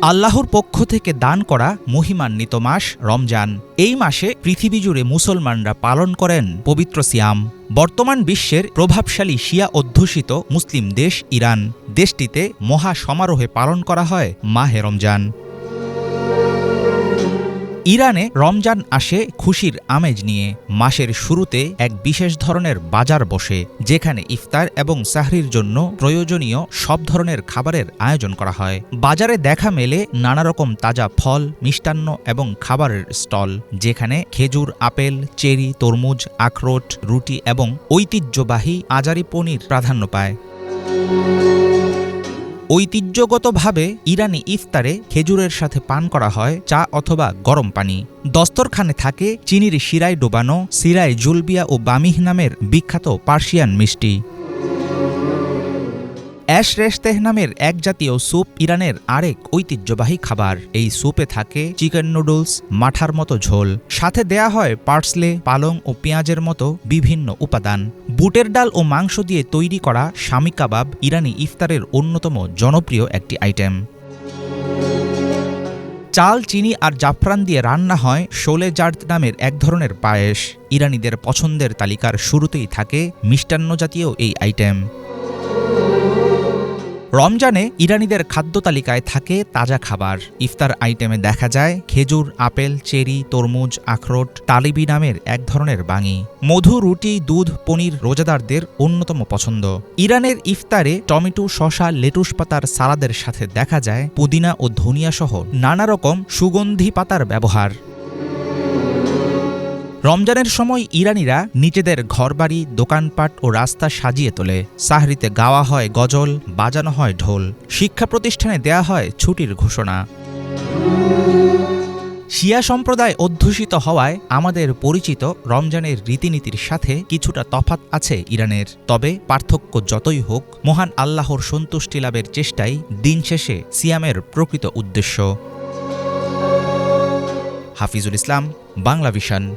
আল্লাহর পক্ষ থেকে দান করা মহিমান্বিত মাস রমজান। এই মাসে পৃথিবী জুড়ে মুসলমানরা পালন করেন পবিত্র সিয়াম। বর্তমান বিশ্বের প্রভাবশালী শিয়া অধ্যুষিত মুসলিম দেশ ইরান। দেশটিতে মহা সমারোহে পালন করা হয় মাহে রমজান। ইরানে রমজান আসে খুশির আমেজ নিয়ে। মাসের শুরুতে এক বিশেষ ধরনের বাজার বসে, যেখানে ইফতার এবং সাহরির জন্য প্রয়োজনীয় সব ধরনের খাবারের আয়োজন করা হয়। বাজারে দেখা মেলে নানারকম তাজা ফল, মিষ্টান্ন এবং খাবারের স্টল, যেখানে খেজুর, আপেল, চেরি, তরমুজ, আখরোট, রুটি এবং ঐতিহ্যবাহী আজারি পনির প্রাধান্য পায়। ঐতিহ্যগতভাবে ইরানি ইফতারে খেজুরের সাথে পান করা হয় চা অথবা গরম পানি। দস্তরখানে থাকে চিনির শিরায় ডোবানো সিরায় জুলবিয়া ও বামিহ নামের বিখ্যাত পার্সিয়ান মিষ্টি। অ্যাশ রেশতেহ নামের এক জাতীয় স্যুপ ইরানের আরেক ঐতিহ্যবাহী খাবার। এই স্যুপে থাকে চিকেন নুডলস, মাঠার মতো ঝোল, সাথে দেয়া হয় পার্সলে, পালং ও পেঁয়াজের মতো বিভিন্ন উপাদান। বুটের ডাল ও মাংস দিয়ে তৈরি করা শামি কাবাব ইরানি ইফতারের অন্যতম জনপ্রিয় একটি আইটেম। চাল, চিনি আর জাফরান দিয়ে রান্না হয় শোলে জার্দ নামের এক ধরনের পায়েস। ইরানিদের পছন্দের তালিকার শুরুতেই থাকে মিষ্টান্ন জাতীয় এই আইটেম। রমজানে ইরানিদের খাদ্য তালিকায় থাকে তাজা খাবার। ইফতার আইটেমে দেখা যায় খেজুর, আপেল, চেরি, তরমুজ, আখরোট, তালিবি নামের এক ধরনের বাঙি। মধু, রুটি, দুধ, পনির রোজাদারদের অন্যতম পছন্দ। ইরানের ইফতারে টমেটো, শসা, লেটুস পাতার সালাদের সাথে দেখা যায় পুদিনা ও ধনিয়া সহ নানা রকম সুগন্ধি পাতার ব্যবহার। রমজানের সময় ইরানিরা নিজেদের ঘরবাড়ি, দোকানপাট ও রাস্তা সাজিয়ে তোলে। সাহরিতে গাওয়া হয় গজল, বাজানো হয় ঢোল। শিক্ষা প্রতিষ্ঠানে দেয়া হয় ছুটির ঘোষণা। শিয়া সম্প্রদায় অধ্যুষিত হওয়ায় আমাদের পরিচিত রমজানের রীতিনীতির সাথে কিছুটা তফাৎ আছে ইরানের। তবে পার্থক্য যতই হোক, মহান আল্লাহর সন্তুষ্টি লাভের চেষ্টাই দিন শেষে সিয়ামের প্রকৃত উদ্দেশ্য। হাফিজুল ইসলাম, বাংলা ভিশন।